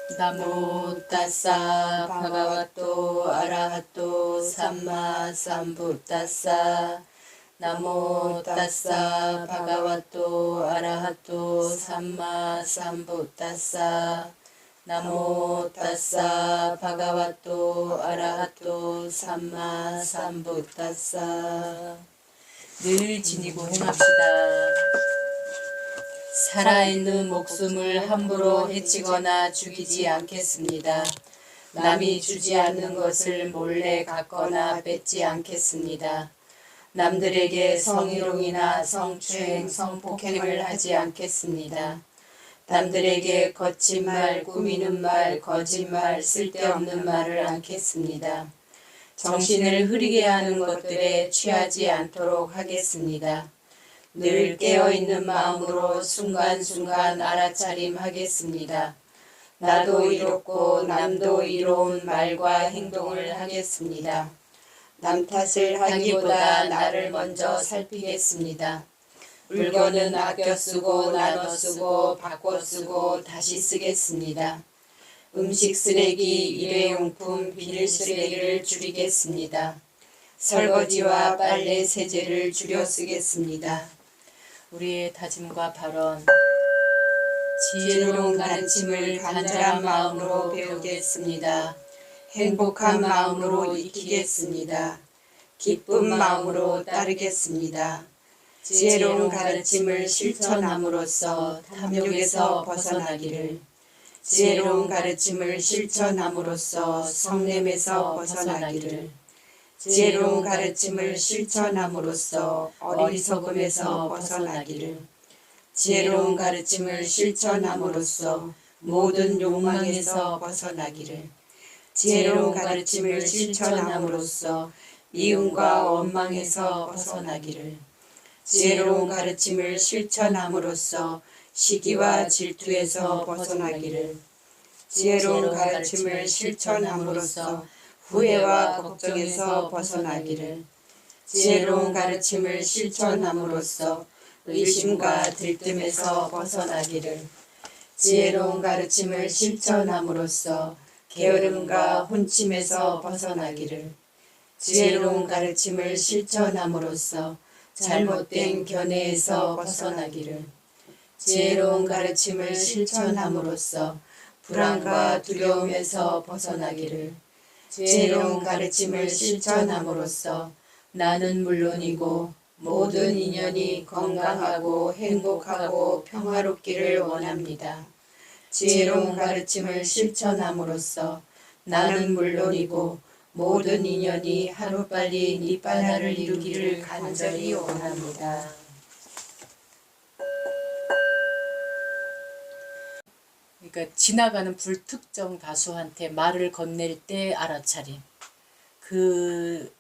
나모 따사 바가와토 아라하토 삼마 삼부따사. 나모 따사 바가와토 아라하토 삼마 삼부따사. 나모 따사 바가와토 아라하토 삼마 삼부따사. 늘 지니고 행합시다. 살아있는 목숨을 함부로 해치거나 죽이지 않겠습니다. 남이 주지 않는 것을 몰래 갖거나 뺏지 않겠습니다. 남들에게 성희롱이나 성추행, 성폭행을 하지 않겠습니다. 남들에게 거친 말, 꾸미는 말, 거짓말, 쓸데없는 말을 않겠습니다. 정신을 흐리게 하는 것들에 취하지 않도록 하겠습니다. 늘 깨어있는 마음으로 순간순간 알아차림하겠습니다. 나도 이롭고 남도 이로운 말과 행동을 하겠습니다. 남 탓을 하기보다 나를 먼저 살피겠습니다. 물건은 아껴 쓰고 나눠 쓰고 바꿔 쓰고 다시 쓰겠습니다. 음식 쓰레기, 일회용품, 비닐 쓰레기를 줄이겠습니다. 설거지와 빨래 세제를 줄여 쓰겠습니다. 우리의 다짐과 발언. 지혜로운 가르침을 간절한 마음으로 배우겠습니다. 행복한 마음으로 익히겠습니다. 기쁜 마음으로 따르겠습니다. 지혜로운 가르침을 실천함으로써 탐욕에서 벗어나기를. 지혜로운 가르침을 실천함으로써 성냄에서 벗어나기를. 지혜로운 가르침을 실천함으로써 어리석음에서 벗어나기를. 지혜로운 가르침을 실천함으로써 모든 욕망에서 벗어나기를. 지혜로운 가르침을 실천함으로써 미움과 원망에서 벗어나기를. 지혜로운 가르침을 실천함으로써 시기와 질투에서 벗어나기를. 지혜로운 가르침을 실천함으로써 후회와 걱정에서 벗어나기를. 지혜로운 가르침을 실천함으로써 의심과 들뜸에서 벗어나기를. 지혜로운 가르침을 실천함으로써 게으름과 혼침에서 벗어나기를. 지혜로운 가르침을 실천함으로써 잘못된 견해에서 벗어나기를. 지혜로운 가르침을 실천함으로써 불안과 두려움에서 벗어나기를. 지혜로운 가르침을 실천함으로써 나는 물론이고 모든 인연이 건강하고 행복하고 평화롭기를 원합니다. 지혜로운 가르침을 실천함으로써 나는 물론이고 모든 인연이 하루빨리 니바나를 이루기를 간절히 원합니다. 그러니까 지나가는 불특정 다수한테 말을 건넬 때 알아차림. 그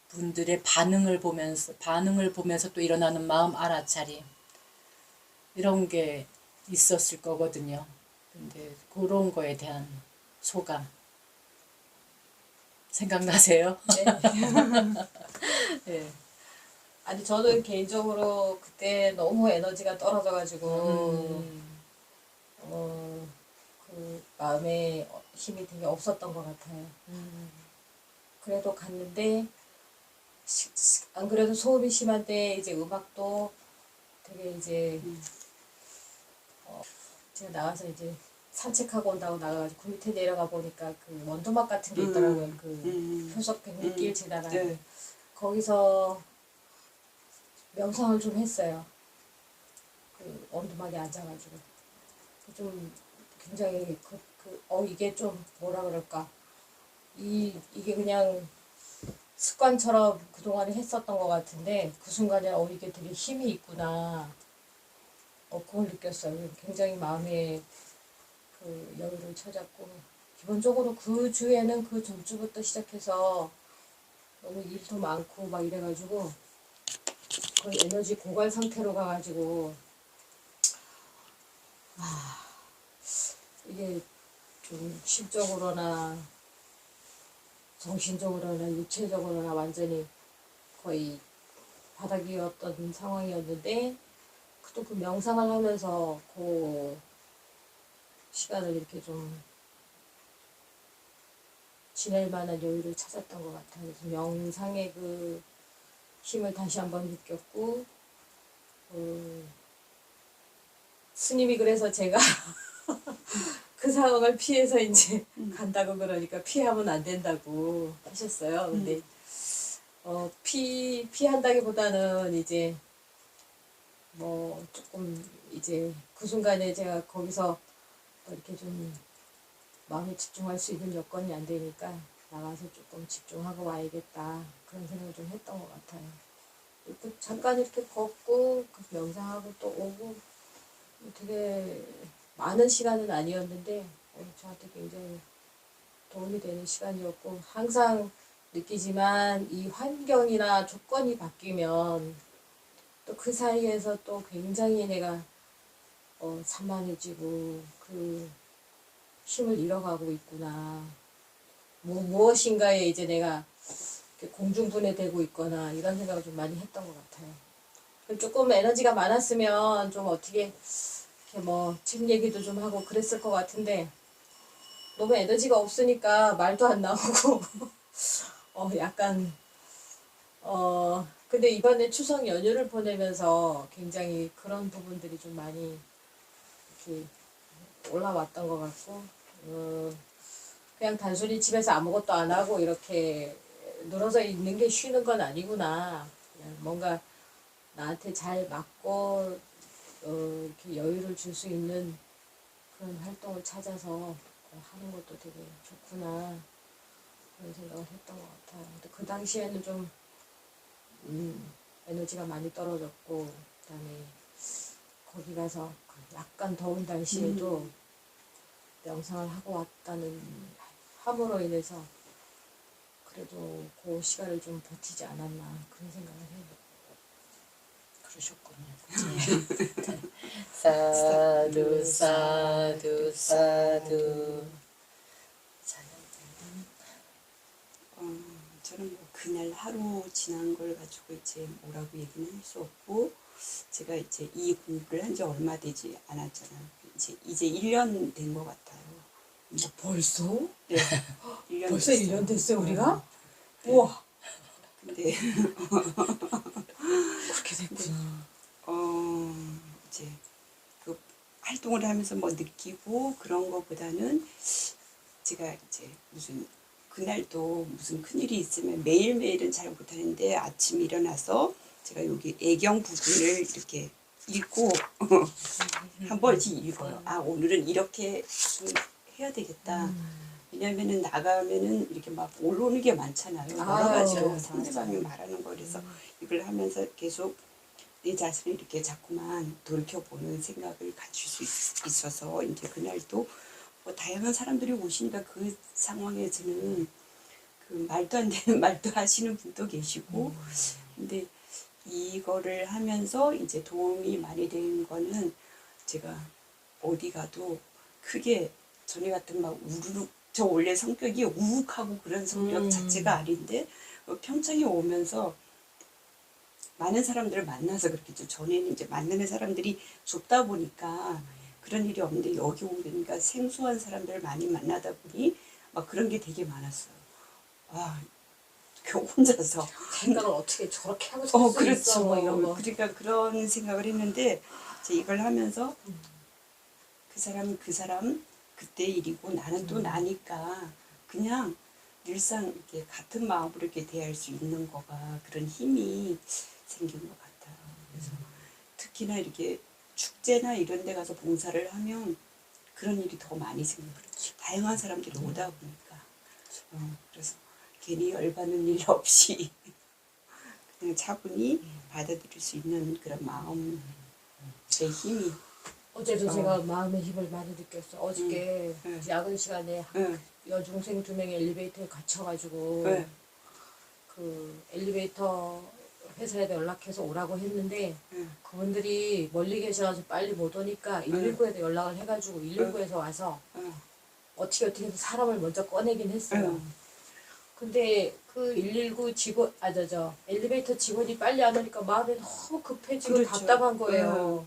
분들의 반응을 보면서 또 일어나는 마음 알아차림. 이런 게 있었을 거거든요. 근데 그런 거에 대한 소감 생각나세요? 네. 네. 아니 저는 개인적으로 그때 너무 에너지가 떨어져가지고 그 마음에 힘이 되게 없었던 것 같아요. 그래도 갔는데 안 그래도 소음이 심한데 이제 음악도 되게 이제 제가 나가서 이제 산책하고 온다고 나가가지고 그 밑에 내려가 보니까 그 원두막 같은 게 있더라고요. 그 표적 백리길 지나가는 네. 거기서 명상을 좀 했어요. 그 원두막에 앉아가지고 좀 굉장히 이게 좀 뭐라 그럴까 이게 그냥 습관처럼 그동안에 했었던 것 같은데 그 순간에 이게 되게 힘이 있구나 그걸 느꼈어요. 굉장히 마음에 그 여유를 찾았고 기본적으로 그 주에는 그 전주부터 시작해서 너무 일도 많고 막 이래가지고 거의 에너지 고갈 상태로 가가지고 이게 좀 심적으로나 정신적으로나 육체적으로나 완전히 거의 바닥이었던 상황이었는데 또 그 명상을 하면서 그 시간을 이렇게 좀 지낼 만한 여유를 찾았던 것 같아요. 그래서 명상의 그 힘을 다시 한번 느꼈고, 스님이 그래서 제가 그 상황을 피해서 이제 간다고 그러니까 피하면 안 된다고 하셨어요. 근데 피한다기보다는 이제 뭐 조금 이제 그 순간에 제가 거기서 또 이렇게 좀 마음에 집중할 수 있는 여건이 안 되니까 나가서 조금 집중하고 와야겠다 그런 생각을 좀 했던 것 같아요. 이렇게 잠깐 이렇게 걷고 그 명상하고 또 오고 되게 많은 시간은 아니었는데 저한테 굉장히 도움이 되는 시간이었고 항상 느끼지만 이 환경이나 조건이 바뀌면 또 그 사이에서 또 굉장히 내가 산만해지고 그 힘을 잃어가고 있구나. 무엇인가에 이제 내가 공중분해되고 있거나 이런 생각을 좀 많이 했던 것 같아요. 조금 에너지가 많았으면 좀 어떻게 이렇게 뭐 책 얘기도 좀 하고 그랬을 것 같은데 너무 에너지가 없으니까 말도 안 나오고 약간 근데 이번에 추석 연휴를 보내면서 굉장히 그런 부분들이 좀 많이 이렇게 올라왔던 것 같고 그냥 단순히 집에서 아무것도 안 하고 이렇게 늘어져 있는 게 쉬는 건 아니구나. 그냥 뭔가 나한테 잘 맞고 이렇게 여유를 줄 수 있는 그런 활동을 찾아서 하는 것도 되게 좋구나 그런 생각을 했던 것 같아요. 근데 그 당시에는 좀 에너지가 많이 떨어졌고 그다음에 거기 가서 그 약간 더운 날씨에도 명상을 하고 왔다는 함으로 인해서 그래도 그 시간을 좀 버티지 않았나 그런 생각을 해요. 그러셨군요. 사두 사두 사두. 저는 뭐 그날 하루 지난 걸 가지고 이제 뭐라고 얘기는 할 수 없고 제가 이제 이 공부를 한 지 얼마 되지 않았잖아요. 이제 1년 된 것 같아요. 벌써? 네. 1년 벌써 됐어요. 1년 됐어요 우리가? 네. 우와 근데 그렇게 됐구나. 이제 그 활동을 하면서 뭐 느끼고 그런 것보다는 제가 이제 무슨 그날도 무슨 큰일이 있으면 매일매일은 잘 못하는데 아침 일어나서 제가 여기 애경 부분을 이렇게 읽고 한 번씩 읽어요. 아 오늘은 이렇게 좀 해야 되겠다. 왜냐면은 나가면은 이렇게 막 올라오는 게 많잖아요. 여러 가지로 맞아요. 상대방이 말하는 거 그래서 이걸 하면서 계속 내 자신을 이렇게 자꾸만 돌이켜보는 생각을 가질 수 있어서 이제 그날도 뭐 다양한 사람들이 오시니까 그 상황에서는 그 말도 안 되는 말도 하시는 분도 계시고 근데 이거를 하면서 이제 도움이 많이 된 거는 제가 어디 가도 크게 전에 같은 막 우르르 저 원래 성격이 우욱하고 그런 성격 자체가 아닌데 평창에 오면서 많은 사람들을 만나서 그렇겠죠. 전에는 이제 만나는 사람들이 좁다 보니까 그런 일이 없는데 여기 오니까 생소한 사람들을 많이 만나다 보니 막 그런 게 되게 많았어요. 아, 혼자서 생각을 어떻게 저렇게 하고 살 수 그렇죠. 있어 뭐 이런 거. 그러니까 그런 생각을 했는데 이제 이걸 하면서 그 사람 그때 일이고 나는 또 나니까 그냥 늘상 이렇게 같은 마음으로 이렇게 대할 수 있는 거가 그런 힘이 생긴 것 같아요. 그래서 특히나 이렇게 축제나 이런 데 가서 봉사를 하면 그런 일이 더 많이 생겨요. 다양한 사람들이 오다 보니까. 그래서 괜히 열받는 일 없이 그냥 차분히 받아들일 수 있는 그런 마음의 힘이. 어제도 제가 마음의 힘을 많이 느꼈어요. 어저께 야근 시간에 응. 여중생 2명이 엘리베이터에 갇혀가지고 네. 그 엘리베이터 회사에다 연락해서 오라고 했는데 그분들이 멀리 계셔가지고 빨리 못 오니까 119에다 연락을 해가지고 119에서 와서 어떻게 해서 사람을 먼저 꺼내긴 했어요. 근데 그 119 직원, 엘리베이터 직원이 빨리 안 오니까 마음이 너무 급해지고 그렇죠. 답답한 거예요.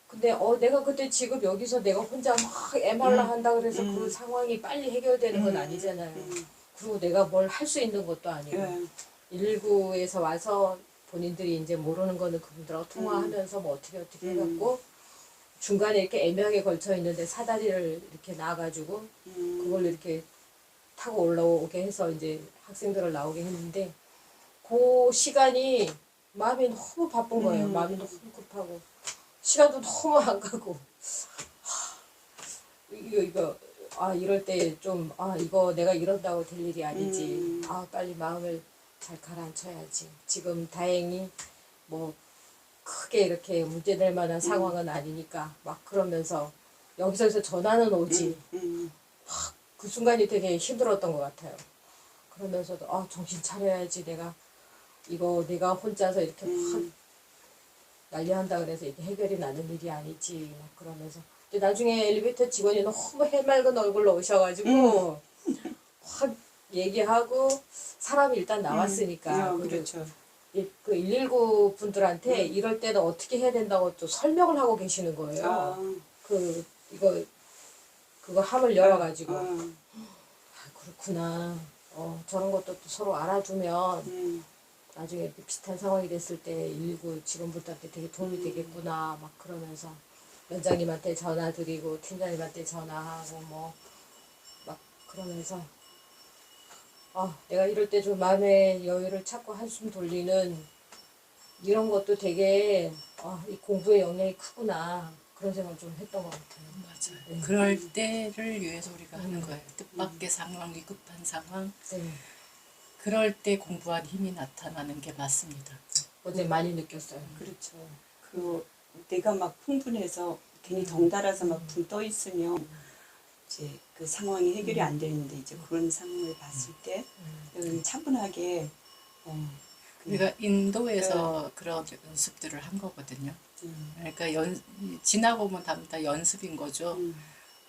근데 내가 그때 지금 여기서 내가 혼자 막 애말라 한다 그래서 그 상황이 빨리 해결되는 건 아니잖아요. 그리고 내가 뭘 할 수 있는 것도 아니고 예. 119에서 와서 본인들이 이제 모르는 거는 그분들하고 통화하면서 뭐 어떻게 해갖고 중간에 이렇게 애매하게 걸쳐 있는데 사다리를 이렇게 놔가지고 그걸 이렇게 타고 올라오게 해서 이제 학생들을 나오게 했는데 그 시간이 마음이 너무 바쁜 거예요. 마음이 너무 급하고 시간도 너무 안 가고 이거 이럴 때 좀 이거 내가 이런다고 될 일이 아니지. 빨리 마음을 잘 가라앉혀야지. 지금 다행히 뭐 크게 이렇게 문제될 만한 상황은 아니니까 막 그러면서 여기저기서 전화는 오지. 그 순간이 되게 힘들었던 것 같아요. 그러면서도 정신 차려야지. 내가 혼자서 이렇게 막 난리한다 그래서 이게 해결이 나는 일이 아니지. 막 그러면서 근데 나중에 엘리베이터 직원이 너무 해맑은 얼굴로 오셔가지고 확 얘기하고 사람이 일단 나왔으니까 그렇죠. 그 119 분들한테 이럴 때는 어떻게 해야 된다고 또 설명을 하고 계시는 거예요. 그거 함을 열어가지고 그렇구나. 저런 것도 또 서로 알아주면 나중에 비슷한 상황이 됐을 때 119 직원분들한테 되게 도움이 되겠구나. 막 그러면서 원장님한테 전화 드리고 팀장님한테 전화하고 뭐 막 그러면서 내가 이럴 때 좀 마음의 여유를 찾고 한숨 돌리는 이런 것도 되게 이 공부의 영향이 크구나 그런 생각을 좀 했던 것 같아요. 맞아요. 네. 그럴 때를 위해서 우리가 하는 거예요. 뜻밖의 상황, 위급한 상황. 네. 그럴 때 공부한 힘이 나타나는 게 맞습니다. 어제 많이 느꼈어요. 그렇죠. 내가 막 풍분해서 괜히 덩달아서 막 붕 떠 있으면 이제 그 상황이 해결이 안 되는데 이제 그런 상황을 봤을 때 내가 차분하게 우리가 인도에서 그런 연습들을 한 거거든요. 그러니까 지나고 보면 다 연습인 거죠.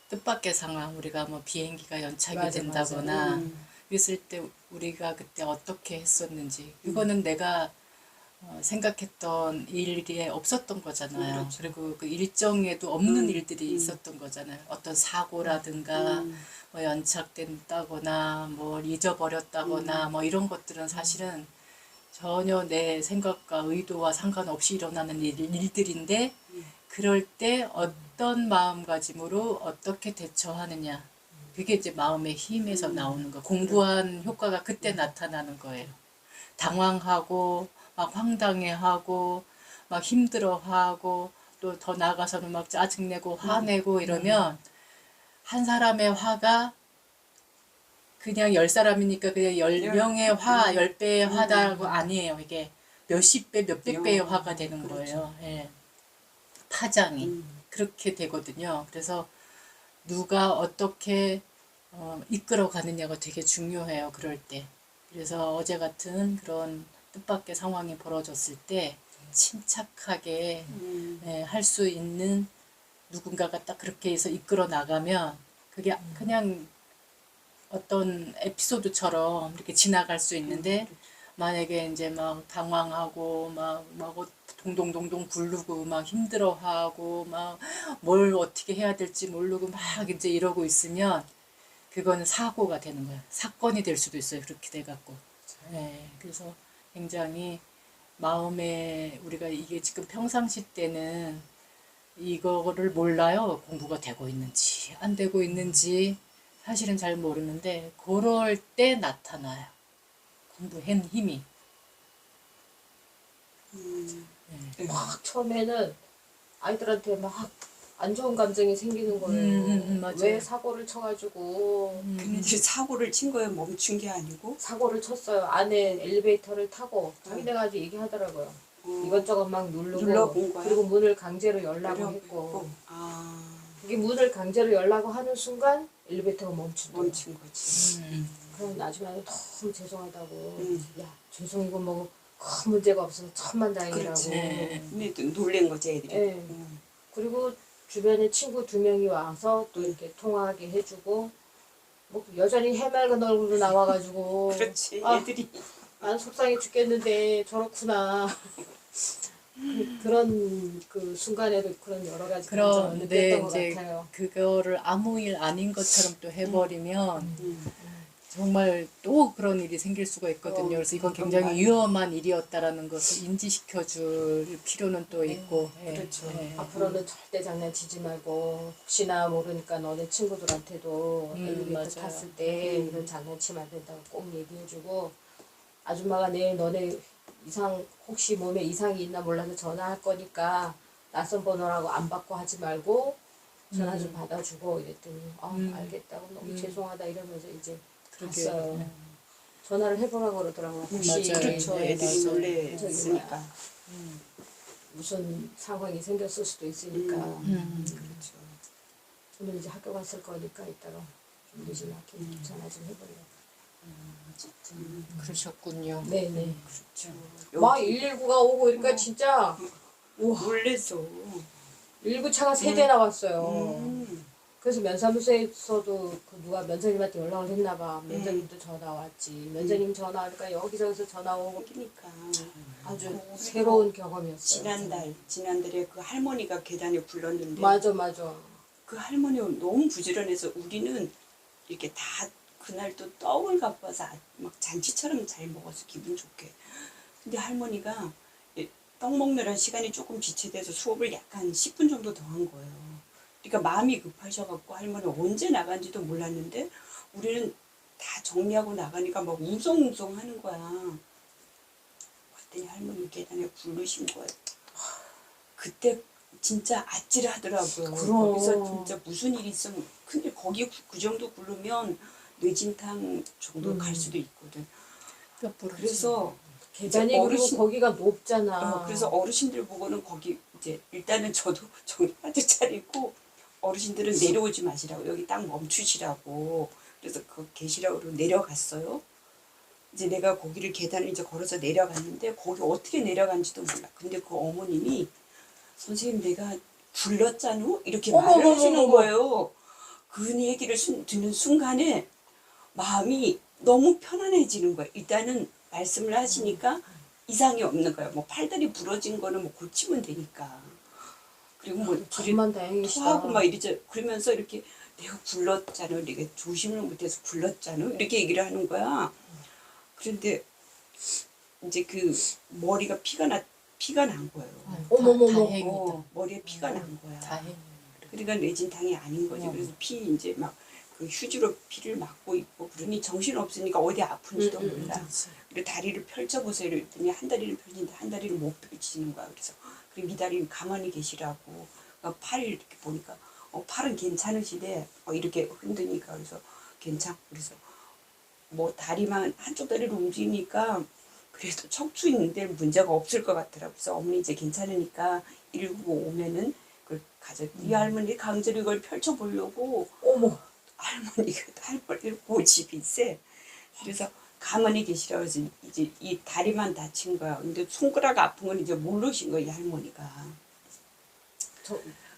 뜻밖의 상황, 우리가 뭐 비행기가 연착이 된다거나 그랬을 때 우리가 그때 어떻게 했었는지 이거는 내가 생각했던 일이 없었던 거잖아요. 그렇죠. 그리고 그 일정에도 없는 일들이 있었던 거잖아요. 어떤 사고라든가 뭐 연착된다거나 뭐 잊어버렸다거나 뭐 이런 것들은 사실은 전혀 내 생각과 의도와 상관없이 일어나는 일들인데 그럴 때 어떤 마음가짐으로 어떻게 대처하느냐 그게 이제 마음의 힘에서 나오는 거. 공부한 효과가 그때 나타나는 거예요. 당황하고 막 황당해하고 막 힘들어하고 또 더 나아가서는 막 짜증내고 화내고 이러면 한 사람의 화가 그냥 10사람이니까 그냥 10명의 화, 10배의 화다고 아니에요. 이게 몇십 배, 몇백 배의 화가 되는 거예요. 예. 파장이. 그렇게 되거든요. 그래서 누가 어떻게 이끌어 가느냐가 되게 중요해요. 그럴 때. 그래서 어제 같은 그런 뜻밖의 상황이 벌어졌을 때 침착하게 할 수 있는 누군가가 딱 그렇게 해서 이끌어 나가면 그게 그냥 어떤 에피소드처럼 이렇게 지나갈 수 있는데 만약에 이제 막 당황하고 막 동동동동 굴르고 막 힘들어하고 막 뭘 어떻게 해야 될지 모르고 막 이제 이러고 있으면 그거는 사고가 되는 거예요. 사건이 될 수도 있어요. 그렇게 돼갖고. 네, 그래서 굉장히 마음에 우리가 이게 지금 평상시 때는 이거를 몰라요. 공부가 되고 있는지 안 되고 있는지 사실은 잘 모르는데 그럴 때 나타나요. 공부한 힘이. 막 처음에는 아이들한테 막 안 좋은 감정이 생기는 거예요. 맞아요. 왜 사고를 쳐가지고 근데 이제 사고를 친 거예요. 멈춘 게 아니고. 사고를 쳤어요. 안에 엘리베이터를 타고 자기네가 아주 얘기하더라고요. 이것저것 막 눌러본 거야? 그리고 문을 강제로 열라고 했고 그게 문을 강제로 열라고 하는 순간 엘리베이터가 멈춘대요. 멈춘 거지. 그럼 나중에 너무 죄송하다고 야 죄송이고 뭐 큰 문제가 없어서 천만다행이라고. 그렇지. 근데 또 놀란 거지 애들이. 네. 그리고 주변에 친구 2명이 와서 또 이렇게 통화하게 해주고 뭐 여전히 해맑은 얼굴로 나와가지고 그렇지. 애들이. 난 속상해 죽겠는데 저렇구나. 그런 그 순간에도 그런 여러 가지 감정을 그런데 느꼈던 것 이제 같아요. 그거를 아무 일 아닌 것처럼 또 해버리면 정말 또 그런 일이 생길 수가 있거든요. 그래서 이건 굉장히 위험한 일이었다라는 것을 인지시켜줄 필요는 또 있고. 예, 그렇죠. 예. 앞으로는 절대 장난치지 말고 혹시나 모르니까 너네 친구들한테도 엘리베이터 맞아요. 탔을 때 이런 장난치면 안 된다고 꼭 얘기해주고 아줌마가 내일 너네 혹시 몸에 이상이 있나 몰라서 전화할 거니까 낯선 번호라고 안 받고 하지 말고 전화 좀 받아주고 이랬더니 알겠다고 너무 죄송하다 이러면서 이제 그러게. 갔어요. 전화를 해보라고 그러더라고요. 혹시 맞아요. 그렇죠. 네, 애들이 맞아요. 놀랬으니까. 무슨 상황이 생겼을 수도 있으니까 그렇죠. 오늘 이제 학교 갔을 거니까 이따가 좀 늦지 않게 전화 좀 해보려고. 그러셨군요. 네네. 그렇죠. 막 119가 오고 그러니까 진짜 놀랬어. 119차가 3대나 왔어요. 음. 그래서 면사무소에서도 그 누가 면사님한테 연락을 했나 봐. 면사님도 전화 왔지. 면사님 전화하니까 여기저기서 전화 오고 그러니까 아주 그리고 새로운 경험이었어요. 지난달에 그 할머니가 계단에 불렀는데 맞아 맞아. 그 할머니가 너무 부지런해서 우리는 이렇게 다 그날 또 떡을 갚아서 막 잔치처럼 잘 먹어서 기분 좋게. 근데 할머니가 떡 먹느라 시간이 조금 지체돼서 수업을 약간 10분 정도 더 한 거예요. 그러니까 마음이 급하셔갖고 할머니 언제 나간지도 몰랐는데 우리는 다 정리하고 나가니까 막 웅성웅성 하는 거야. 그랬더니 할머니 계단에 부르신 거예요. 그때 진짜 아찔하더라고요. 그럼. 거기서 진짜 무슨 일이 있으면 근데 거기 그 정도 굴르면 뇌진탕 정도 갈 수도 있거든. 뼈 부러지. 그래서 계단이 이제 그리고 거기가 높잖아. 그래서 어르신들 보고는 거기 이제 일단은 저도 정신바짝 차리고 어르신들은 내려오지 마시라고 여기 딱 멈추시라고 그래서 그 계시라고 내려갔어요. 이제 내가 거기를 계단을 이제 걸어서 내려갔는데 거기 어떻게 내려간지도 몰라. 근데 그 어머님이 선생님 내가 불렀잖아 이렇게 말을 하시는 거예요. 그 얘기를 듣는 순간에 마음이 너무 편안해지는 거예요. 일단은 말씀을 하시니까 이상이 없는 거예요. 뭐 팔다리 부러진 거는 뭐 고치면 되니까. 그리고 뭐 정말 다행이시다. 토하고 막 이러죠. 그러면서 이렇게 내가 불렀잖아. 이렇게 조심을 못해서 불렀잖아. 이렇게 얘기를 하는 거야. 그런데 이제 그 머리가 피가 난 거예요. 어머머머. 다행이다. 머리에 피가 난 거야. 다행이네. 그러니까 뇌진탕이 아닌 거지. 그래서 피 이제 막 그 휴지로 피를 막고 있고 그러니 정신 없으니까 어디 아픈지도 몰라. 그리고 다리를 펼쳐보세요. 이랬더니 한 다리를 펼치는데 한 다리를 못 펼치는 거야. 그래서 그럼 이 다리는 가만히 계시라고. 팔을 이렇게 보니까 팔은 괜찮으시대. 이렇게 흔드니까 그래서 괜찮고 그래서 뭐 다리만 한쪽 다리를 움직이니까 그래도 척추 있는데 문제가 없을 것 같더라고. 그래서 어머니 이제 괜찮으니까 119 오면은 그걸 가져. 이 할머니 강제로 이걸 펼쳐보려고 어머. 할머니 고집이 세. 그래서 가만히 계시라고 해서 이제 이 다리만 다친 거야. 근데 손가락 아픈 건 이제 모르신 거야, 이 할머니가.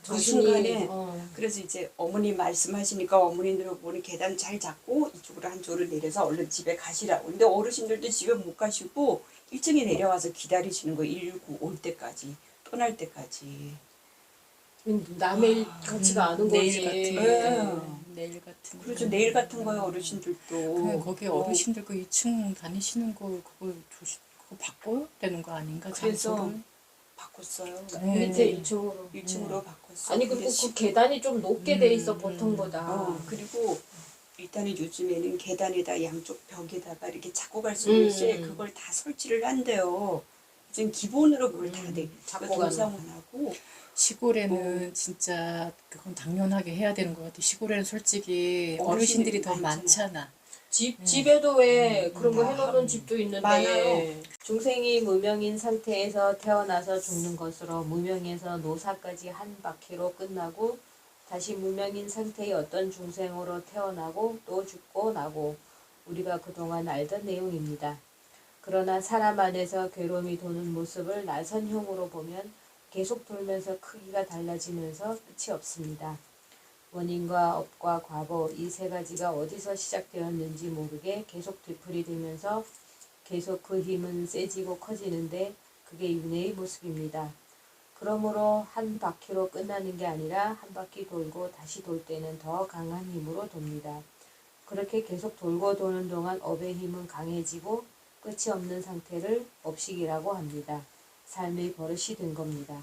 그 순간에 그래서 이제 어머니 말씀하시니까 어머니들 보니 계단 잘 잡고 이쪽으로 한쪽으로 내려서 얼른 집에 가시라고. 근데 어르신들도 집에 못 가시고 1층에 내려와서 기다리시는 거예요. 119 올 때까지 떠날 때까지. 남의 일 같지가 않은 거지. 내일 같은 네. 내일 같은 그렇죠. 내일 같은 거예요, 어르신들도. 그냥 거기 어르신들 그 2층 다니시는 거 그거 그거 바꿔야 되는 거 아닌가? 그래서 장소를? 바꿨어요. 네. 밑에 1층으로. 1층으로 바꿨어. 아니 그리고 그 계단이 좀 높게 돼 있어 보통보다. 그리고 일단은 요즘에는 계단에다 양쪽 벽에다가 이렇게 잡고 갈 수 있는 쇠 그걸 다 설치를 한대요. 지금 기본으로 그걸 다 돼. 잡고 동상은 안 하고. 시골에는 진짜 그건 당연하게 해야 되는 것 같아. 시골에는 솔직히 어르신들이 어르신들이 더 많잖아. 많잖아. 집에도 왜 그런 거 해놓는 집도 있는데 많아요. 중생이 무명인 상태에서 태어나서 죽는 것으로 무명에서 노사까지 한 바퀴로 끝나고 다시 무명인 상태의 어떤 중생으로 태어나고 또 죽고 나고 우리가 그동안 알던 내용입니다. 그러나 사람 안에서 괴로움이 도는 모습을 나선형으로 보면 계속 돌면서 크기가 달라지면서 끝이 없습니다. 원인과 업과 과보 이 세 가지가 어디서 시작되었는지 모르게 계속 되풀이되면서 계속 그 힘은 세지고 커지는데 그게 윤회의 모습입니다. 그러므로 한 바퀴로 끝나는 게 아니라 한 바퀴 돌고 다시 돌 때는 더 강한 힘으로 돕니다. 그렇게 계속 돌고 도는 동안 업의 힘은 강해지고 끝이 없는 상태를 업식이라고 합니다. 삶의 버릇이 된 겁니다.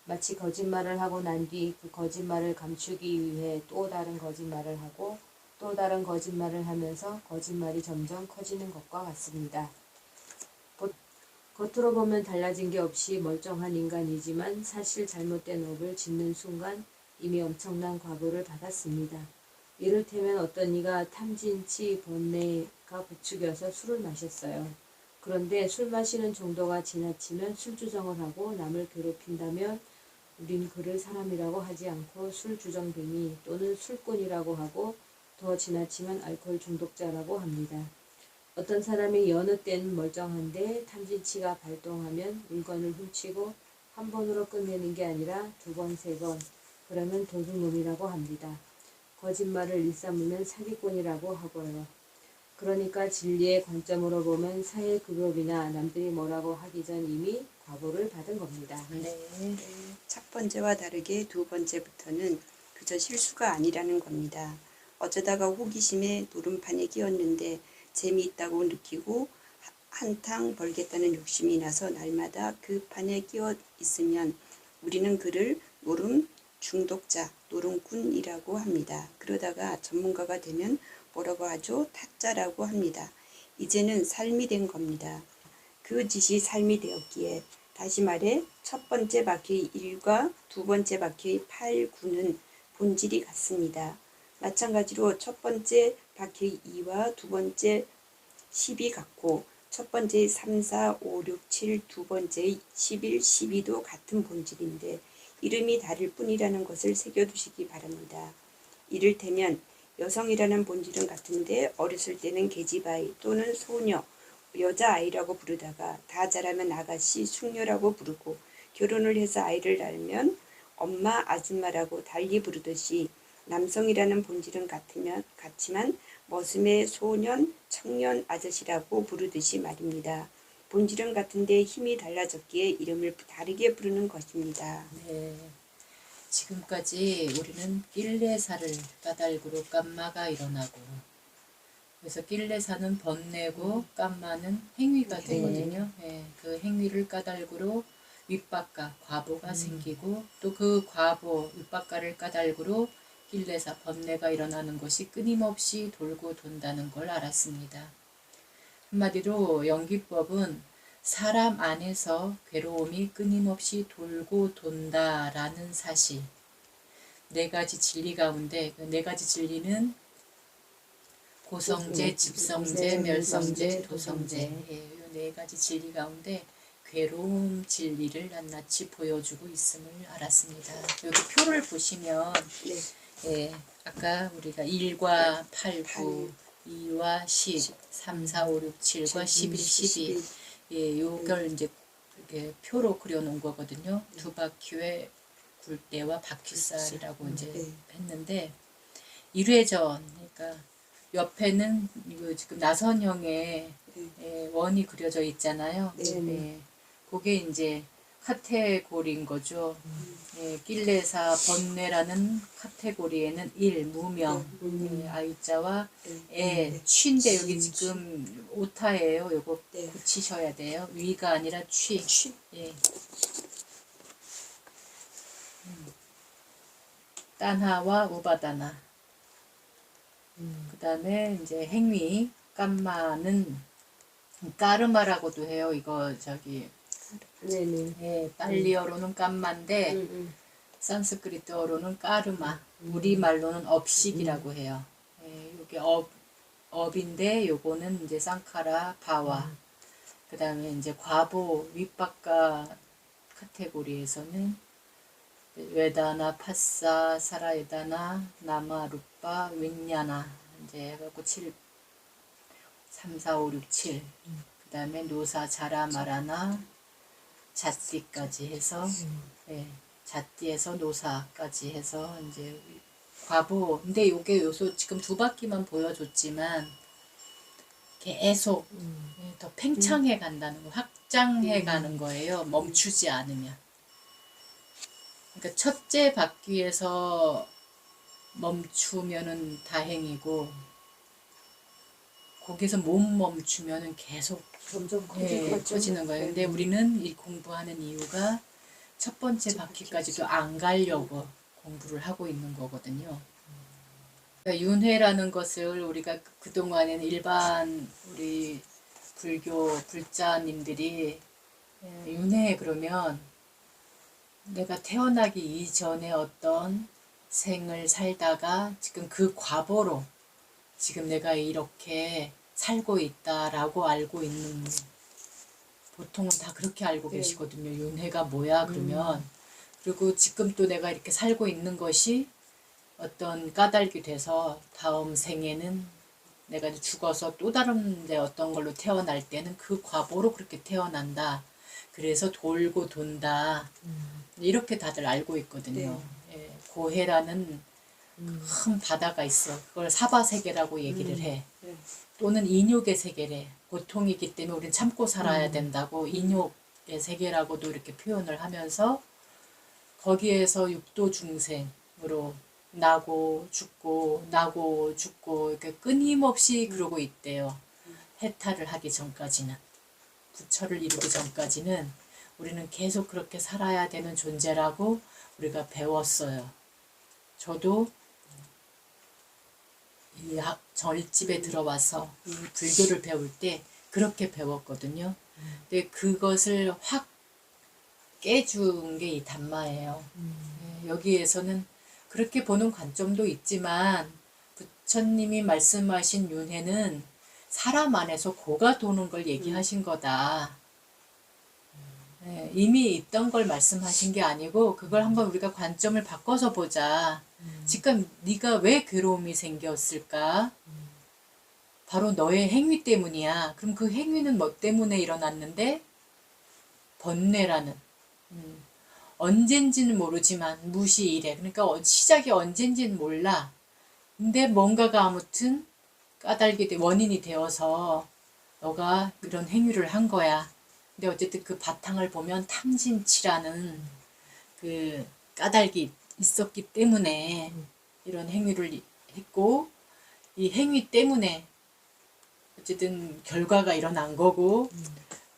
마치 거짓말을 하고 난 뒤 그 거짓말을 감추기 위해 또 다른 거짓말을 하고 또 다른 거짓말을 하면서 거짓말이 점점 커지는 것과 같습니다. 겉으로 보면 달라진 게 없이 멀쩡한 인간이지만 사실 잘못된 업을 짓는 순간 이미 엄청난 과보를 받았습니다. 이를테면 어떤 이가 탐진치 번뇌가 부추겨서 술을 마셨어요. 그런데 술 마시는 정도가 지나치면 술주정을 하고 남을 괴롭힌다면 우린 그를 사람이라고 하지 않고 술주정뱅이 또는 술꾼이라고 하고 더 지나치면 알코올 중독자라고 합니다. 어떤 사람이 여느 때는 멀쩡한데 탐진치가 발동하면 물건을 훔치고 한 번으로 끝내는 게 아니라 두 번, 세 번, 그러면 도둑놈이라고 합니다. 거짓말을 일삼으면 사기꾼이라고 하고요. 그러니까 진리의 관점으로 보면 사회급여비나 남들이 뭐라고 하기 전 이미 과보를 받은 겁니다. 네. 첫 번째와 다르게 두 번째부터는 그저 실수가 아니라는 겁니다. 어쩌다가 호기심에 노름판에 끼었는데 재미있다고 느끼고 한탕 벌겠다는 욕심이 나서 날마다 그 판에 끼어 있으면 우리는 그를 노름 중독자, 노름꾼이라고 합니다. 그러다가 전문가가 되면 뭐라고 하죠? 타짜라고 합니다. 이제는 삶이 된 겁니다. 그 짓이 삶이 되었기에 다시 말해 첫 번째 바퀴의 1과 두 번째 바퀴의 8, 9는 본질이 같습니다. 마찬가지로 첫 번째 바퀴의 2와 두 번째 10이 같고 첫 번째의 3, 4, 5, 6, 7, 두 번째의 11, 12도 같은 본질인데 이름이 다를 뿐이라는 것을 새겨두시기 바랍니다. 이를테면 여성이라는 본질은 같은데 어렸을 때는 계집아이 또는 소녀, 여자아이라고 부르다가 다 자라면 아가씨, 숙녀라고 부르고 결혼을 해서 아이를 낳으면 엄마, 아줌마라고 달리 부르듯이 남성이라는 본질은 같지만 머슴의 소년, 청년, 아저씨라고 부르듯이 말입니다. 본질은 같은데 힘이 달라졌기에 이름을 다르게 부르는 것입니다. 네. 지금까지 우리는 낄레사를 까닭으로 깜마가 일어나고 그래서 낄레사는 번뇌고 깜마는 행위가 되거든요. 네. 그 행위를 까닭으로 윗박가, 과보가 생기고 또 그 과보, 윗박가를 까닭으로 낄레사, 번뇌가 일어나는 것이 끊임없이 돌고 돈다는 걸 알았습니다. 한마디로 연기법은 사람 안에서 괴로움이 끊임없이 돌고 돈다라는 사실. 네 가지 진리 가운데 그 네 가지 진리는 고성제, 집성제, 멸성제, 도성제. 이 네 가지 진리 가운데 괴로움 진리를 낱낱이 보여주고 있음을 알았습니다. 여기 표를 보시면 네. 예, 아까 우리가 1과 8, 9, 2와 10, 3, 4, 5, 6, 7과 11, 12 예, 요걸 이제 이렇게 표로 그려놓은 거거든요. 두 바퀴의 굴대와 바퀴살이라고 이제 했는데 1회전 그러니까 옆에는 이거 지금 나선형의 예, 원이 그려져 있잖아요. 예, 그게 이제 카테고리인 거죠. 예, 낄레사 번뇌라는 카테고리에는 1, 무명, 예, 아유자와 에, 취인데 여기 지금 오타예요. 요거 붙이셔야 돼요. 위가 아니라 취. 예. 딴하와 우바다나. 그 다음에 이제 행위, 깜마는 까르마라고도 해요. 이거 저기 네네. 예, 빨리어로는 깜마인데 산스크리트어로는 까르마, 우리말로는 업식이라고 해요. 예, 이게 업인데 요거는 이제 쌍카라, 바와. 그 다음에 이제 과보, 윗박가 카테고리에서는 웨다나, 파사, 사라에다나, 나마, 루파, 윈냐나 이제 해갖고 3, 4, 5, 6, 7. 그 다음에 노사, 자라, 마라나, 자띠까지 해서 예, 자띠에서 노사까지 해서 이제 과보. 근데 요게 요소 지금 두 바퀴만 보여줬지만 계속 예, 더 팽창해 간다는 거, 확장해 가는 거예요. 멈추지 않으면. 그러니까 첫째 바퀴에서 멈추면은 다행이고 거기서 못 멈추면은 계속 점점 커질 것 같죠. 커지는 거예요. 근데 네. 우리는 이 공부하는 이유가 첫 번째 바퀴까지도 안 가려고 공부를 하고 있는 거거든요. 그러니까 윤회라는 것을 우리가 그동안에는 일반 우리 불교 불자님들이 윤회 그러면 내가 태어나기 이전에 어떤 생을 살다가 지금 그 과보로 지금 내가 이렇게 살고 있다라고 알고 있는, 보통은 다 그렇게 알고 네. 계시거든요. 윤회가 뭐야 그러면. 그리고 지금 또 내가 이렇게 살고 있는 것이 어떤 까닭이 돼서 다음 생에는 내가 죽어서 또 다른 데 어떤 걸로 태어날 때는 그 과보로 그렇게 태어난다. 그래서 돌고 돈다. 이렇게 다들 알고 있거든요. 예, 고해라는 큰 바다가 있어. 그걸 사바세계라고 얘기를 해. 네. 또는 인욕의 세계래. 고통이기 때문에 우린 참고 살아야 된다고 인욕의 세계라고도 이렇게 표현을 하면서 거기에서 육도 중생으로 나고 죽고 나고 죽고 이렇게 끊임없이 그러고 있대요. 해탈을 하기 전까지는, 부처를 이루기 전까지는 우리는 계속 그렇게 살아야 되는 존재라고 우리가 배웠어요. 저도 이 절집에 들어와서 이 불교를 배울 때 그렇게 배웠거든요. 근데 그것을 확 깨준 게 이 담마예요. 여기에서는 그렇게 보는 관점도 있지만 부처님이 말씀하신 윤회는 사람 안에서 고가 도는 걸 얘기하신 거다. 이미 있던 걸 말씀하신 게 아니고 그걸 한번 우리가 관점을 바꿔서 보자. 지금 네가 왜 괴로움이 생겼을까? 바로 너의 행위 때문이야. 그럼 그 행위는 뭐 때문에 일어났는데? 번뇌라는. 언젠지는 모르지만 무시이래. 그러니까 시작이 언젠지는 몰라. 근데 뭔가가 아무튼 까닭이 원인이 되어서 너가 이런 행위를 한 거야. 근데 어쨌든 그 바탕을 보면 탐진치라는 그 까닭이 있었기 때문에 이런 행위를 했고, 이 행위 때문에 어쨌든 결과가 일어난 거고,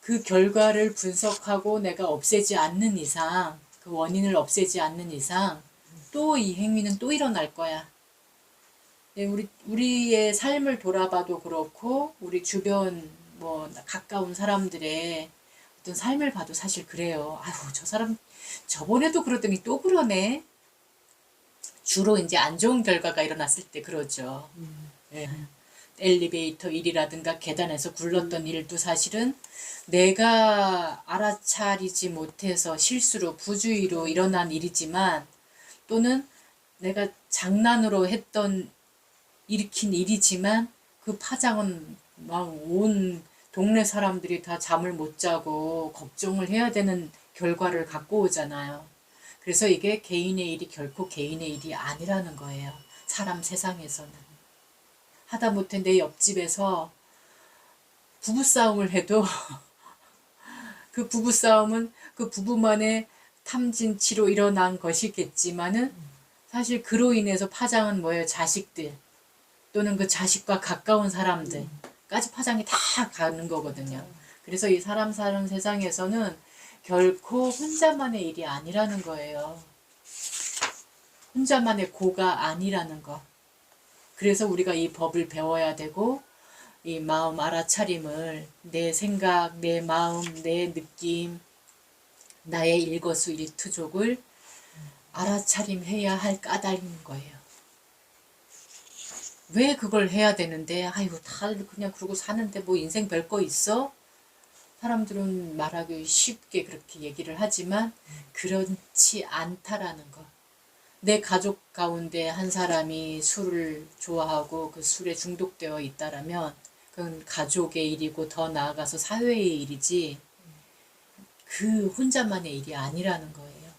그 결과를 분석하고 내가 없애지 않는 이상, 그 원인을 없애지 않는 이상 또 이 행위는 또 일어날 거야. 우리의 삶을 돌아봐도 그렇고 우리 주변 뭐 가까운 사람들의 어떤 삶을 봐도 사실 그래요. 아유, 저 사람 저번에도 그러더니 또 그러네. 주로 이제 안 좋은 결과가 일어났을 때 그러죠. 예. 엘리베이터 일이라든가 계단에서 굴렀던 일도 사실은 내가 알아차리지 못해서 실수로 부주의로 일어난 일이지만, 또는 내가 장난으로 일으킨 일이지만 그 파장은 막 온 동네 사람들이 다 잠을 못 자고 걱정을 해야 되는 결과를 갖고 오잖아요. 그래서 이게 개인의 일이 결코 개인의 일이 아니라는 거예요. 사람 세상에서는. 하다못해 내 옆집에서 부부싸움을 해도 그 부부싸움은 그 부부만의 탐진치로 일어난 것이겠지만은 사실 그로 인해서 파장은 뭐예요? 자식들 또는 그 자식과 가까운 사람들까지 파장이 다 가는 거거든요. 그래서 이 사람 사는 세상에서는 결코 혼자만의 일이 아니라는 거예요. 혼자만의 고가 아니라는 거. 그래서 우리가 이 법을 배워야 되고, 이 마음 알아차림을 내 생각, 내 마음, 내 느낌, 나의 일거수일투족을 알아차림해야 할 까닭인 거예요. 왜 그걸 해야 되는데, 아이고 다들 그냥 그러고 사는데 뭐 인생 별거 있어? 사람들은 말하기 쉽게 그렇게 얘기를 하지만 그렇지 않다라는 거. 내 가족 가운데 한 사람이 술을 좋아하고 그 술에 중독되어 있다라면 그건 가족의 일이고 더 나아가서 사회의 일이지 그 혼자만의 일이 아니라는 거예요.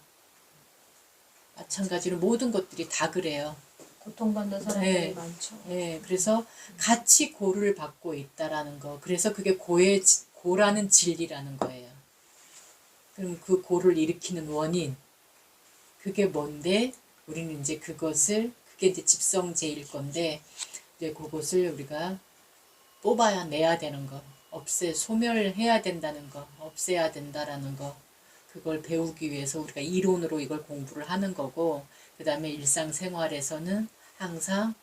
마찬가지로 모든 것들이 다 그래요. 고통받는 사람들이 네. 많죠. 네, 그래서 같이 고를 받고 있다라는 거. 그래서 그게 고라는 진리라는 거예요. 그럼 그 고를 일으키는 원인, 그게 뭔데? 우리는 이제 그게 이제 집성제일 건데, 이제 그것을 우리가 뽑아야 내야 되는 거, 소멸해야 된다는 거, 없애야 된다라는 거, 그걸 배우기 위해서 우리가 이론으로 이걸 공부를 하는 거고, 그 다음에 일상생활에서는 항상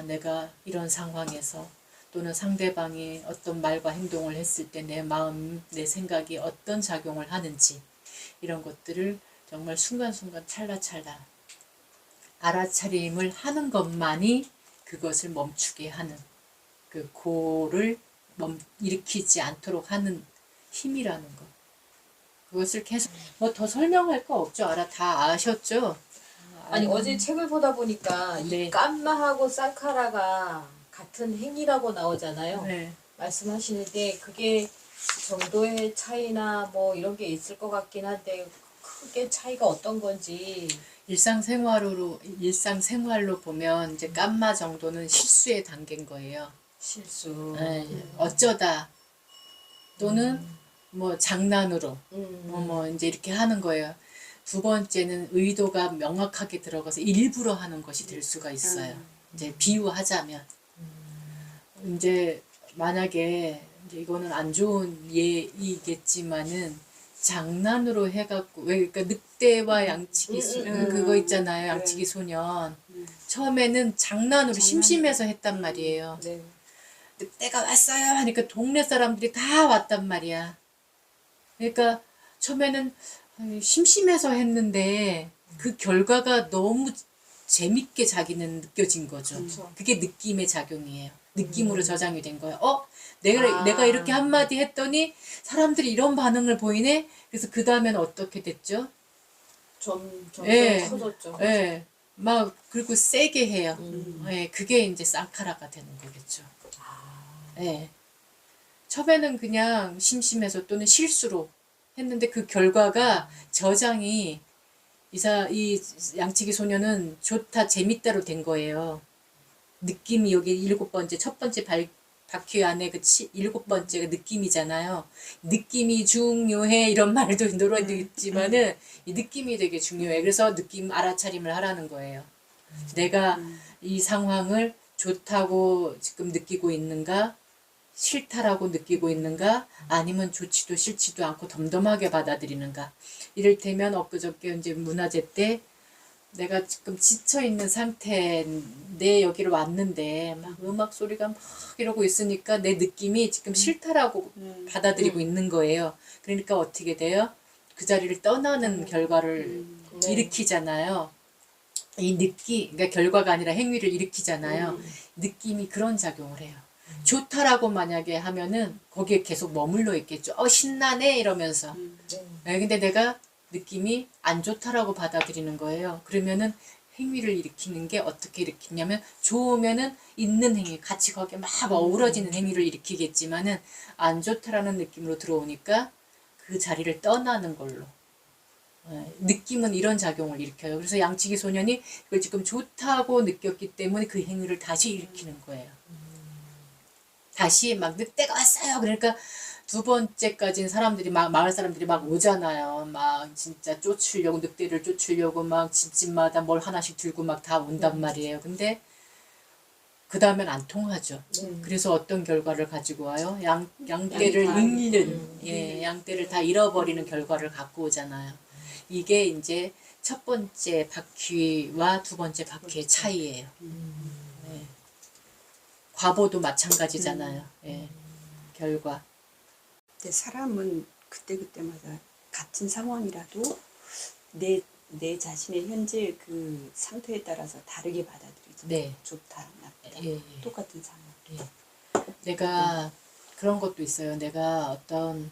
내가 이런 상황에서 또는 상대방이 어떤 말과 행동을 했을 때 내 마음, 내 생각이 어떤 작용을 하는지 이런 것들을 정말 순간순간 찰나찰나 알아차림을 하는 것만이 그것을 멈추게 하는 그 고를 일으키지 않도록 하는 힘이라는 거. 그것을 계속 뭐 더 설명할 거 없죠. 다 아셨죠? 아니 어제 책을 보다 보니까 네. 이 깜마하고 쌍카라가 같은 행위라고 나오잖아요. 네. 말씀하시는데 그게 정도의 차이나 뭐 이런 게 있을 것 같긴 한데 크게 차이가 어떤 건지. 일상생활로 보면 이제 깜마 정도는 실수의 단계인 거예요. 실수. 네. 어쩌다 또는 뭐 장난으로 뭐 이제 이렇게 하는 거예요. 두 번째는 의도가 명확하게 들어가서 일부러 하는 것이 될 수가 있어요. 이제 비유하자면 이제 만약에 이제 이거는 안 좋은 예이겠지만은 장난으로 해갖고 왜 그러니까 늑대와 양치기 그거 있잖아요. 양치기 소년 처음에는 장난으로 심심해서 했단 말이에요. 네. 늑대가 왔어요 하니까 동네 사람들이 다 왔단 말이야. 그러니까 처음에는 심심해서 했는데 그 결과가 너무 재밌게 자기는 느껴진 거죠. 그렇죠. 그게 느낌의 작용이에요. 느낌으로 저장이 된 거예요. 내가 이렇게 한마디 했더니 사람들이 이런 반응을 보이네? 그래서 그 다음에는 어떻게 됐죠? 점점 예. 커졌죠. 예. 막, 그리고 세게 해요. 예. 그게 이제 쌍카라가 되는 거겠죠. 예. 처음에는 그냥 심심해서 또는 실수로 했는데 그 결과가 저장이 이 양치기 소녀는 좋다 재밌다로 된 거예요. 느낌이 여기 첫 번째 바퀴 안에 그 7번째가 느낌이잖아요. 느낌이 중요해 이런 말도 노래도 있지만은 이 느낌이 되게 중요해. 그래서 느낌 알아차림을 하라는 거예요. 내가 이 상황을 좋다고 지금 느끼고 있는가? 싫다라고 느끼고 있는가? 아니면 좋지도 싫지도 않고 덤덤하게 받아들이는가? 이를테면 엊그저께 이제 문화제 때 내가 지금 지쳐있는 상태인데 여기로 왔는데 막 음악 소리가 막 이러고 있으니까 내 느낌이 지금 싫다라고 받아들이고 있는 거예요. 그러니까 어떻게 돼요? 그 자리를 떠나는 결과를 네. 일으키잖아요. 그러니까 결과가 아니라 행위를 일으키잖아요. 느낌이 그런 작용을 해요. 좋다라고 만약에 하면은 거기에 계속 머물러 있겠죠. 신나네 이러면서. 네, 근데 내가 느낌이 안 좋다라고 받아들이는 거예요. 그러면은 행위를 일으키는 게 어떻게 일으키냐면 좋으면은 있는 행위 같이 거기에 막 어우러지는 행위를 일으키겠지만은 안 좋다라는 느낌으로 들어오니까 그 자리를 떠나는 걸로. 느낌은 이런 작용을 일으켜요. 그래서 양치기 소년이 그걸 지금 좋다고 느꼈기 때문에 그 행위를 다시 일으키는 거예요. 다시 막 늑대가 왔어요. 그러니까 두 번째까지는 마을 사람들이 막 오잖아요. 막 진짜 늑대를 쫓으려고 막 집집마다 뭘 하나씩 들고 막 다 온단 말이에요. 근데 그 다음엔 안 통하죠. 그래서 어떤 결과를 가지고 와요? 양떼를 잃는, 양떼를 다 잃어버리는 결과를 갖고 오잖아요. 이게 이제 첫 번째 바퀴와 두 번째 바퀴의 차이예요. 네. 과보도 마찬가지잖아요. 예. 결과. 근데 사람은 그때그때마다 같은 상황이라도 내 자신의 현재 그 상태에 따라서 다르게 받아들이죠. 네. 좋다, 나쁘다. 예, 예. 똑같은 상황. 내가 그런 것도 있어요. 내가 어떤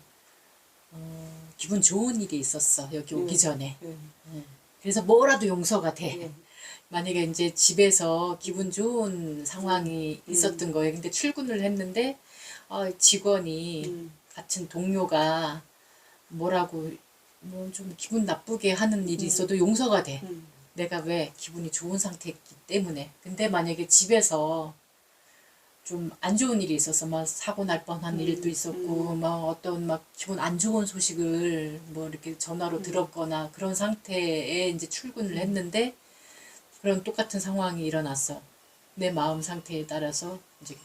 기분 좋은 일이 있었어. 여기 오기 전에. 그래서 뭐라도 용서가 돼. 만약에 이제 집에서 기분 좋은 상황이 있었던 거예요. 근데 출근을 했는데 직원이 같은 동료가 뭐라고 뭐 좀 기분 나쁘게 하는 일이 있어도 용서가 돼. 내가 왜 기분이 좋은 상태였기 때문에. 근데 만약에 집에서 좀 안 좋은 일이 있어서 막 사고 날 뻔한 일도 있었고 막 어떤 막 기분 안 좋은 소식을 뭐 이렇게 전화로 들었거나 그런 상태에 이제 출근을 했는데 그런 똑같은 상황이 일어났어. 내 마음 상태에 따라서 이제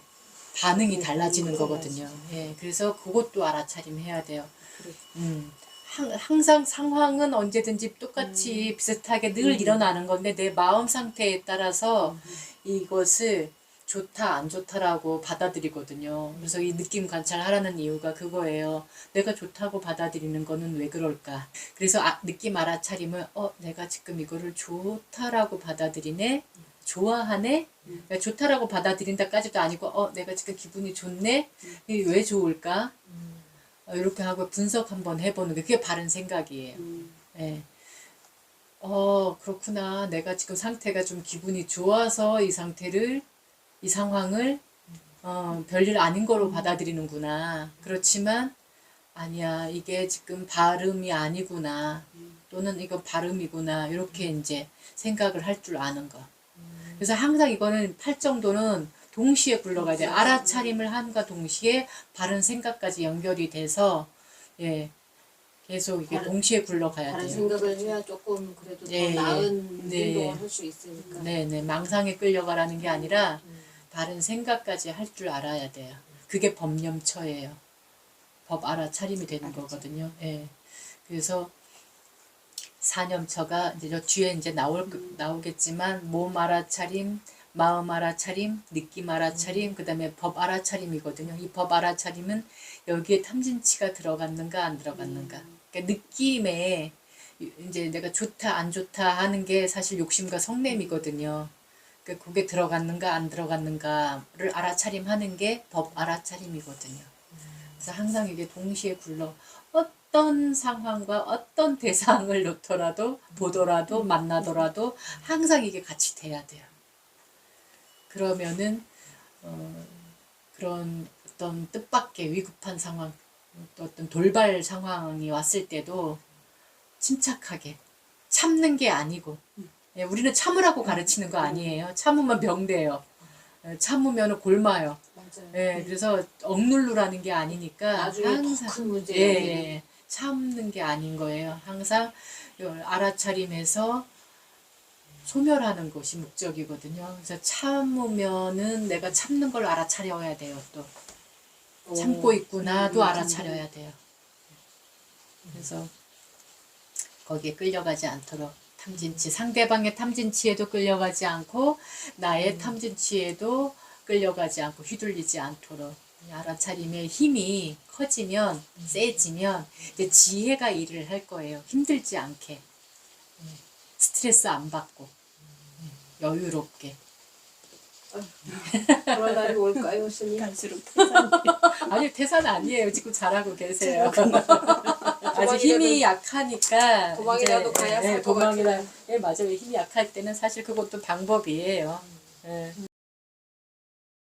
반응이 달라지는 달라지죠. 거거든요. 예, 그래서 그것도 알아차림해야 돼요. 그래. 항상 상황은 언제든지 똑같이 비슷하게 늘 일어나는 건데 내 마음 상태에 따라서 이것을 좋다 안 좋다라고 받아들이거든요. 그래서 이 느낌 관찰하라는 이유가 그거예요. 내가 좋다고 받아들이는 거는 왜 그럴까? 그래서 느낌 알아차림을 내가 지금 이거를 좋다라고 받아들이네? 좋아하네? 그러니까 좋다라고 받아들인다까지도 아니고 내가 지금 기분이 좋네? 이게 왜 좋을까? 이렇게 하고 분석 한번 해보는 게 그게 바른 생각이에요. 예. 그렇구나. 내가 지금 상태가 좀 기분이 좋아서 이 상황을 별일 아닌 거로 받아들이는구나. 그렇지만 아니야. 이게 지금 발음이 아니구나. 또는 이건 발음이구나. 이렇게 이제 생각을 할 줄 아는 거. 그래서 항상 이거는 팔정도는 동시에 굴러가야 돼요. 알아차림을 함과 동시에 바른 생각까지 연결이 돼서 예 계속 이게 동시에 굴러가야 다른 돼요. 생각을 해야 조금 그래도 더 네. 나은 네. 행동을 할 수 있으니까. 네네 망상에 끌려가라는 게 아니라 바른 생각까지 할 줄 알아야 돼요. 그게 법념처예요. 법 알아차림이 되는 거거든요. 예. 그래서 사념처가 이제 저 뒤에 이제 나오겠지만 몸 알아차림, 마음 알아차림, 느낌 알아차림, 그다음에 법 알아차림이거든요. 이 법 알아차림은 여기에 탐진치가 들어갔는가 안 들어갔는가. 그러니까 느낌에 이제 내가 좋다 안 좋다 하는 게 사실 욕심과 성냄이거든요. 그러니까 그게 들어갔는가 안 들어갔는가를 알아차림하는 게 법 알아차림이거든요. 그래서 항상 이게 동시에 굴러 어떤 상황과 어떤 대상을 놓더라도 보더라도 만나더라도 항상 이게 같이 돼야 돼요. 그러면은 그런 어떤 뜻밖의 위급한 상황, 또 어떤 돌발 상황이 왔을 때도 침착하게 참는 게 아니고 예, 우리는 참으라고 가르치는 거 아니에요. 참으면 병돼요. 참으면 골마요. 맞아요. 예, 그래서 억누르라는 게 아니니까 나중에 항상 더 큰 문제가 예, 되는. 예, 참는 게 아닌 거예요. 항상 알아차림해서 소멸하는 것이 목적이거든요. 그래서 참으면은 내가 참는 걸 알아차려야 돼요. 또 참고 있구나도 알아차려야 돼요. 그래서 거기에 끌려가지 않도록 탐진치, 상대방의 탐진치에도 끌려가지 않고 나의 탐진치에도 끌려가지 않고 휘둘리지 않도록 알아차림의 힘이 커지면 세지면 이제 지혜가 일을 할 거예요. 힘들지 않게 스트레스 안 받고 여유롭게. 그런 날이 올까요, 스님? 갈수록 태산이 아니 태산 아니에요. 지금 잘하고 계세요. 아직 힘이 약하니까 도망이라도 이제, 가야 살 것 도망이라 같아요. 맞아요. 힘이 약할 때는 사실 그것도 방법이에요. 예.